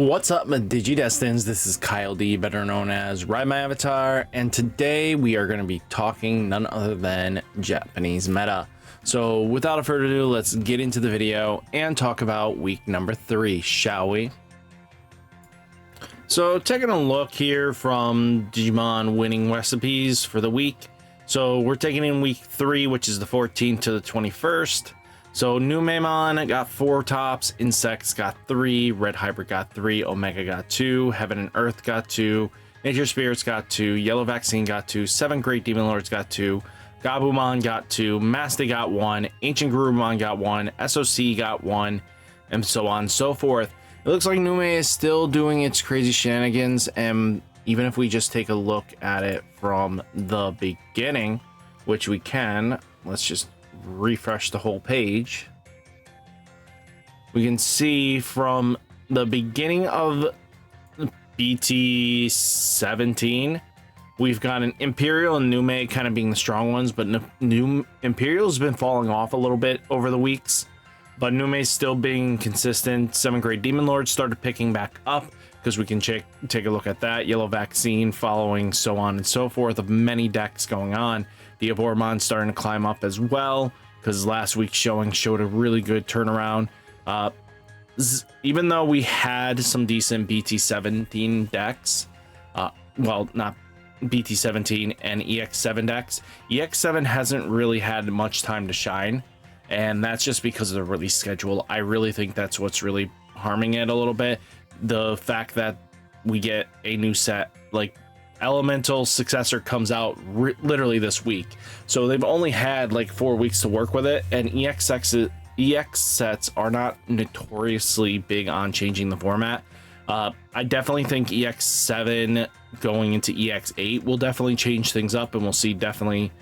What's up, my Digidestins? This is Kyle D, better known as RideMyAvatar, and today we are going to be talking none other than Japanese meta. So without further ado, let's get into the video and talk about week number 3, shall we? So taking a look here from Digimon winning recipes for the week. So we're taking in week 3, which is the 14th to the 21st. So Numemon got 4 tops, Insects got 3, Red Hybrid got 3, Omega got 2, Heaven and Earth got 2, Nature Spirits got 2, Yellow Vaccine got 2, 7 Great Demon Lords got 2, Gabumon got 2, Maston got 1, Ancient Gurumon got 1, SOC got 1, and so on and so forth. It looks like Nume is still doing its crazy shenanigans, and even if we just take a look at it from the beginning, which we can, let's just refresh the whole page. We can see from the beginning of BT 17 we've got an Imperial and Nume kind of being the strong ones, but new Imperial's been falling off a little bit over the weeks, but Nume's still being consistent. 7 Great Demon Lords started picking back up because we can take a look at that. Yellow Vaccine following, so on and so forth, of many decks going on. The Abormon starting to climb up as well, because last week's showing showed a really good turnaround. Even though we had some decent BT17 decks, well, not BT17 and EX-07 decks, EX-07 hasn't really had much time to shine, and that's just because of the release schedule. I really think that's what's really harming it a little bit. The fact that we get a new set, like Elemental Successor comes out literally this week, so they've only had like 4 weeks to work with it, and EX sets are not notoriously big on changing the format. I definitely think EX7 going into EX8 will definitely change things up, and we'll see definitely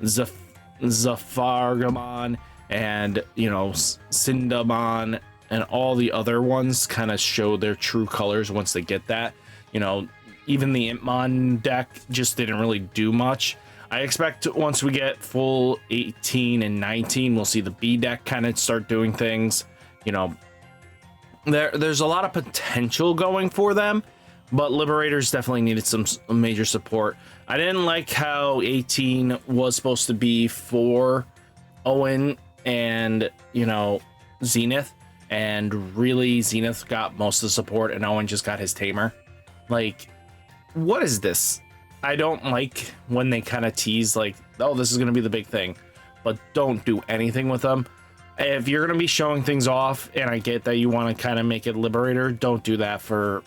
Zafargamon and, you know, Sindamon and all the other ones kind of show their true colors once they get that. You know, even the Impmon deck just didn't really do much. I expect once we get full 18 and 19, we'll see the B deck kind of start doing things. You know, there's a lot of potential going for them, but Liberators definitely needed some major support. I didn't like how 18 was supposed to be for Owen and, you know, Zenith, and really Zenith got most of the support and Owen just got his tamer. Like, what is this? I don't like when they kind of tease like, oh, this is going to be the big thing, but don't do anything with them. If you're going to be showing things off, and I get that you want to kind of make it Liberator, don't do that for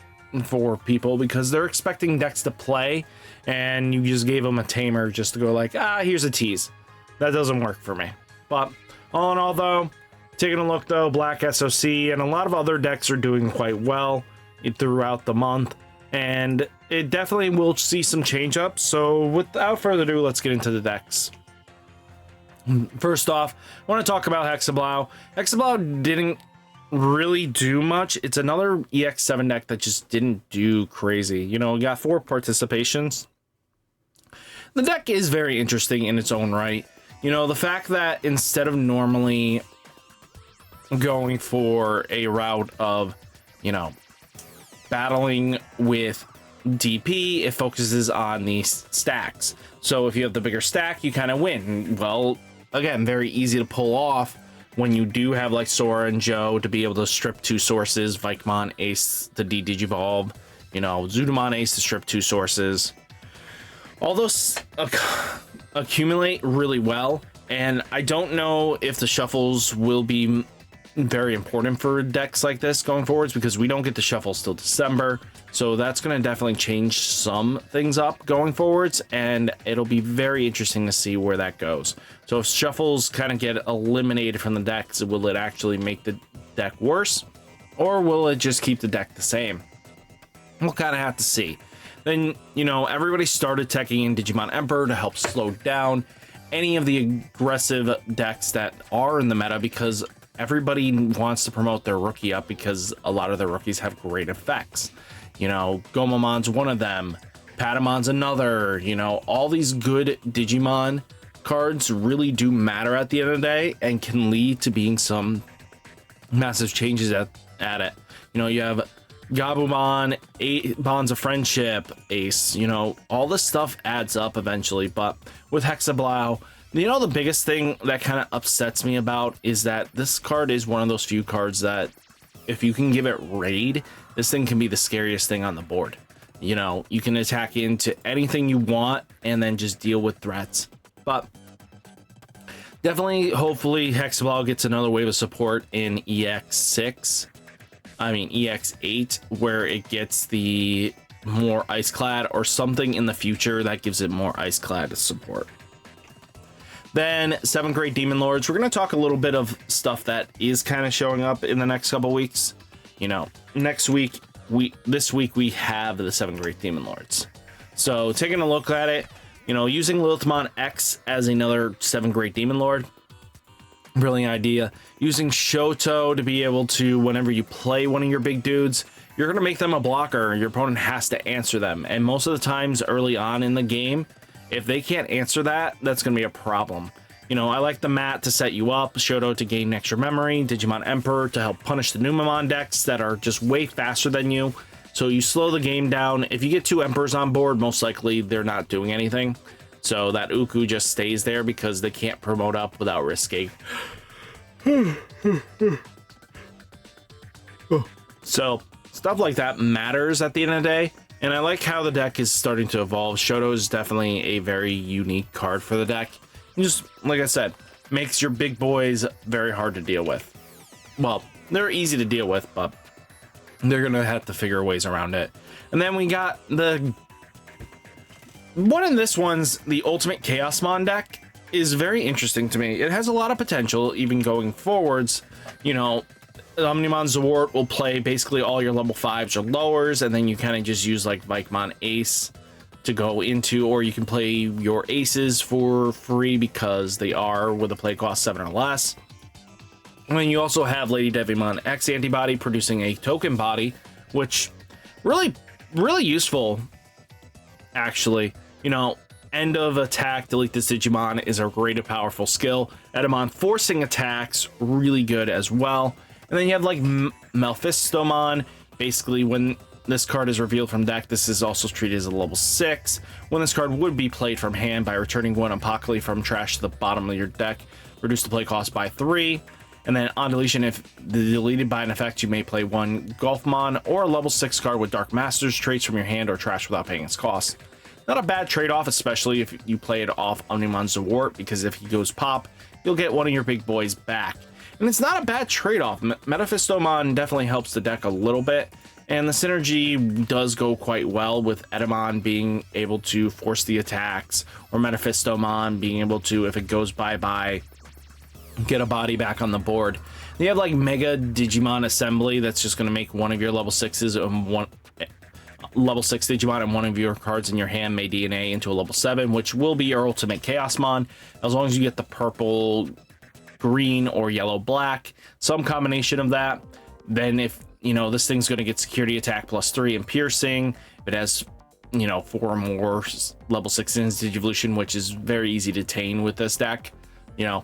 people, because they're expecting decks to play, and you just gave them a tamer just to go like, here's a tease. That doesn't work for me. But all in all, though, taking a look though, Black SOC and a lot of other decks are doing quite well throughout the month, and it definitely will see some change up. So without further ado, let's get into the decks. First off, I want to talk about Hexablume. Hexablume didn't really do much. It's another EX-07 deck that just didn't do crazy. You know, we got 4 participations. The deck is very interesting in its own right. You know, the fact that instead of normally going for a route of, you know, battling with DP, it focuses on these stacks. So if you have the bigger stack, you kind of win. Well, again, very easy to pull off when you do have like Sora and Joe to be able to strip 2 sources, Vikemon Ace to Digivolve, you know, Zudamon Ace to strip 2 sources. All those accumulate really well, and I don't know if the shuffles will be very important for decks like this going forwards, because we don't get the shuffles till December, so that's going to definitely change some things up going forwards, and it'll be very interesting to see where that goes. So if shuffles kind of get eliminated from the decks, will it actually make the deck worse, or will it just keep the deck the same? We'll kind of have to see. Then, you know, everybody started teching in Digimon Emperor to help slow down any of the aggressive decks that are in the meta, because everybody wants to promote their rookie up, because a lot of their rookies have great effects. You know, Gomamon's one of them, Patamon's another. You know, all these good Digimon cards really do matter at the end of the day, and can lead to being some massive changes at it. You know, you have Gabumon, Bonds of Friendship, Ace, you know, all this stuff adds up eventually. But with Hexablume, you know, the biggest thing that kind of upsets me about is that this card is one of those few cards that if you can give it raid, this thing can be the scariest thing on the board. You know, you can attack into anything you want and then just deal with threats. But definitely, hopefully, Hexablume gets another wave of support in EX8, where it gets the more Ice Clad or something in the future that gives it more Ice Clad support. Then 7th grade Demon Lords. We're going to talk a little bit of stuff that is kind of showing up in the next couple weeks. You know, this week we have the 7th grade Demon Lords. So taking a look at it, you know, using Lilithmon X as another 7th grade Demon Lord. Brilliant idea. Using Shoto to be able to, whenever you play one of your big dudes, you're going to make them a blocker. Your opponent has to answer them. And most of the times early on in the game, if they can't answer that, that's going to be a problem. You know, I like the mat to set you up, Shoto to gain extra memory, Digimon Emperor to help punish the Numemon decks that are just way faster than you. So you slow the game down. If you get 2 Emperors on board, most likely they're not doing anything. So that Uku just stays there because they can't promote up without risking. So stuff like that matters at the end of the day. And I like how the deck is starting to evolve. Shoto is definitely a very unique card for the deck. And just, like I said, makes your big boys very hard to deal with. Well, they're easy to deal with, but they're going to have to figure ways around it. And then we got the one in this one's the Ultimate Chaosmon deck is very interesting to me. It has a lot of potential, even going forwards. You know, Omnimon Zawart will play basically all your level 5s or lowers, and then you kind of just use like Vikemon Ace to go into, or you can play your aces for free because they are with a play cost 7 or less. And then you also have Lady Devimon X Antibody producing a token body, which really useful, actually. You know, end of attack, delete this Digimon is a great and powerful skill. Edamon forcing attacks, really good as well. And then you have like Mephistomon. Basically, when this card is revealed from deck, this is also treated as a level 6. When this card would be played from hand by returning one Apocalypse from trash to the bottom of your deck, reduce the play cost by 3. And then on deletion, if deleted by an effect, you may play one Golfmon or a level 6 card with Dark Master's traits from your hand or trash without paying its cost. Not a bad trade-off, especially if you play it off Omnimon Zawart, because if he goes pop, you'll get one of your big boys back. And it's not a bad trade-off. Mephistomon definitely helps the deck a little bit, and the synergy does go quite well with Edamon being able to force the attacks, or Mephistomon being able to, if it goes bye-bye, get a body back on the board. You have like Mega Digimon Assembly that's just going to make one of your level 6s and one level 6 Digimon and one of your cards in your hand may DNA into a level 7, which will be your Ultimate Chaosmon, as long as you get the purple, green, or yellow, black, some combination of that. Then if, you know, this thing's going to get security attack plus 3 and piercing, it has, you know, 4 more level 6 in Digivolution, which is very easy to tame with this deck. You know,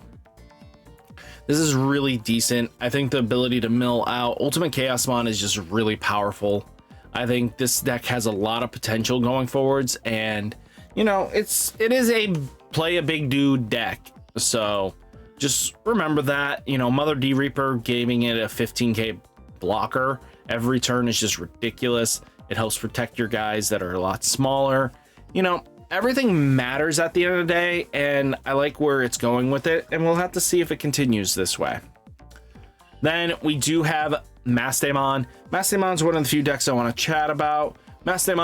this is really decent. I think the ability to mill out Ultimate Chaosmon is just really powerful. I think this deck has a lot of potential going forwards, and you know, it is a play a big dude deck. So just remember that. You know, Mother D Reaper giving it a 15k blocker every turn is just ridiculous. It helps protect your guys that are a lot smaller. You know, everything matters at the end of the day, and I like where it's going with it, and we'll have to see if it continues this way. Then we do have Maston. Maston's one of the few decks I want to chat about. Maston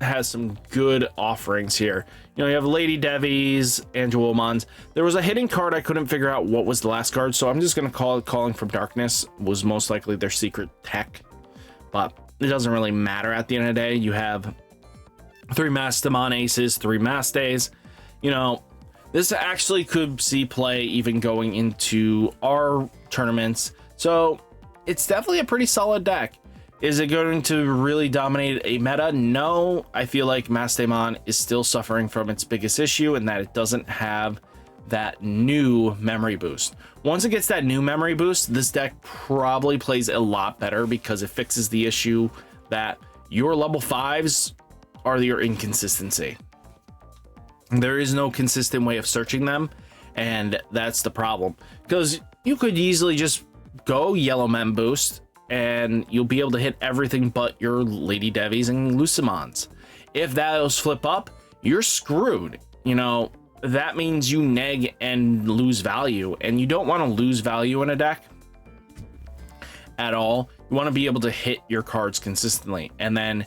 has some good offerings here. You know, you have Lady Devies, Angelomons. There was a hidden card I couldn't figure out what was the last card, so I'm just going to call it Calling from Darkness. Was most likely their secret tech, but it doesn't really matter at the end of the day. You have 3 Mastamon aces, 3 Mastes. You know, this actually could see play even going into our tournaments. So it's definitely a pretty solid deck. Is it going to really dominate a meta? No, I feel like Mastamon is still suffering from its biggest issue, and that it doesn't have that new memory boost. Once it gets that new memory boost, this deck probably plays a lot better because it fixes the issue that your level 5s are your inconsistency. There is no consistent way of searching them, and that's the problem. Because you could easily just go yellow mem boost and you'll be able to hit everything but your Lady Devies and Lucimons. If those flip up, you're screwed. You know, that means you neg and lose value, and you don't want to lose value in a deck at all. You want to be able to hit your cards consistently, and then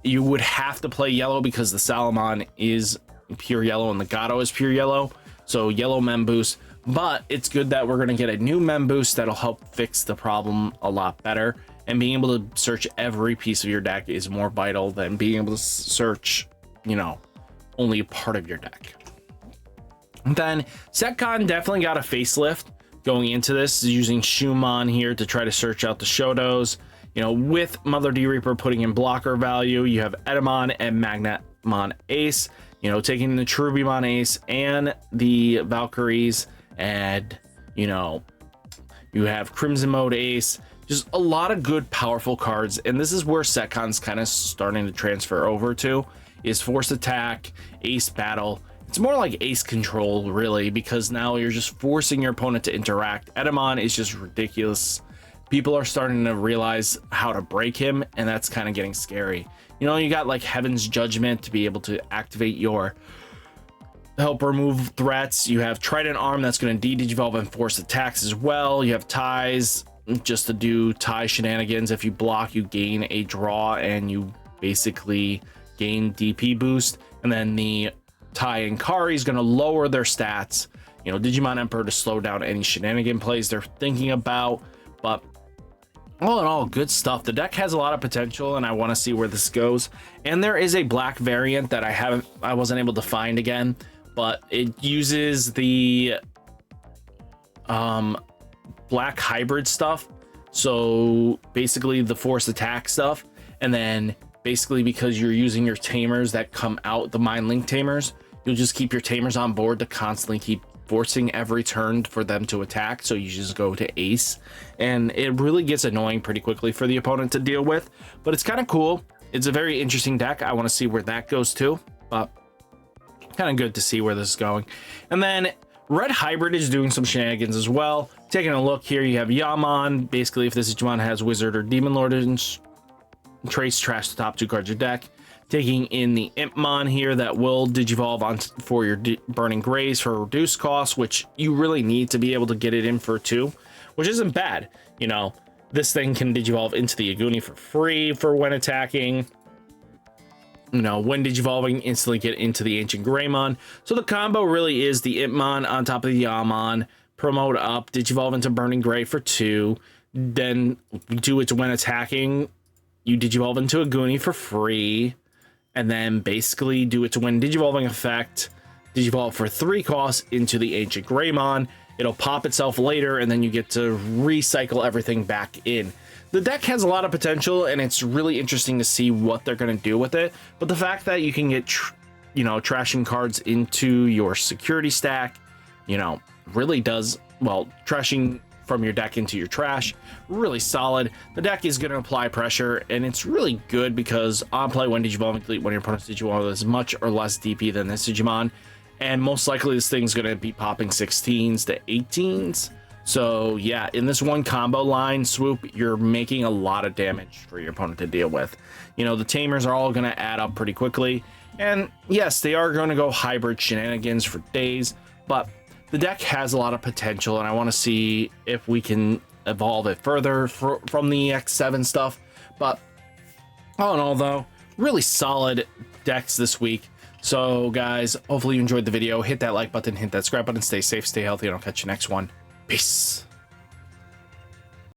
you would have to play yellow because the Salamon is pure yellow and the Gato is pure yellow, so yellow mem boost. But it's good that we're going to get a new mem boost that'll help fix the problem a lot better, and being able to search every piece of your deck is more vital than being able to search, you know, only a part of your deck. And then Setcon definitely got a facelift going into this, using Chaosmon here to try to search out the Shotos. You know, with Mother D Reaper putting in blocker value, you have Edamon and Magnetmon Ace, you know, taking the Cherubimon Ace and the Valkyries, and, you know, you have Crimson Mode Ace. Just a lot of good, powerful cards, and this is where Setcon's kind of starting to transfer over to, is Force Attack, Ace Battle. It's more like Ace Control, really, because now you're just forcing your opponent to interact. Edamon is just ridiculous. People are starting to realize how to break him, and that's kind of getting scary. You know, you got like Heaven's Judgment to be able to activate your help remove threats. You have Trident Arm that's going to de-digivolve and force attacks as well. You have Ties just to do tie shenanigans. If you block, you gain a draw and you basically gain DP boost. And then the Tai and Kari is going to lower their stats. You know, Digimon Emperor to slow down any shenanigan plays they're thinking about. But all in all, good stuff. The deck has a lot of potential, and I want to see where this goes. And there is a black variant that I wasn't able to find again, but it uses the black hybrid stuff. So basically the force attack stuff, and then basically because you're using your tamers that come out, the Mind Link tamers, you'll just keep your tamers on board to constantly keep forcing every turn for them to attack. So you just go to Ace, and it really gets annoying pretty quickly for the opponent to deal with, but it's kind of cool. It's a very interesting deck. I want to see where that goes too, but kind of good to see where this is going. And then Red Hybrid is doing some shenanigans as well. Taking a look here, you have Yaman. Basically, if this Digimon has Wizard or Demon Lord, and trace trash the top 2 cards of your deck. Taking in the Impmon here that will digivolve on for your Burning Grays for reduced cost, which you really need to be able to get it in for 2, which isn't bad. You know, this thing can digivolve into the Aguni for free for when attacking. You know, when digivolving, instantly get into the Ancient Greymon. So the combo really is the Impmon on top of the Yaman, promote up, digivolve into Burning Gray for 2, then do it when attacking. You digivolve into a Goonie for free, and then basically do it to when digivolving effect, digivolve for 3 costs into the Ancient Greymon. It'll pop itself later, and then you get to recycle everything back in. The deck has a lot of potential, and it's really interesting to see what they're going to do with it. But the fact that you can get, you know, trashing cards into your security stack, you know, really does, well, trashing from your deck into your trash, really solid. The deck is going to apply pressure, and it's really good because on play, when digivolving, delete one of your opponent's Digimon is much or less DP than this Digimon, and most likely this thing's going to be popping 16s to 18s. So yeah, in this one combo line swoop, you're making a lot of damage for your opponent to deal with. You know, the tamers are all going to add up pretty quickly, and yes, they are going to go hybrid shenanigans for days, but the deck has a lot of potential, and I want to see if we can evolve it further from the EX-07 stuff. But all in all, though, really solid decks this week. So guys, hopefully you enjoyed the video. Hit that like button, hit that subscribe button, stay safe, stay healthy, and I'll catch you next one. Peace.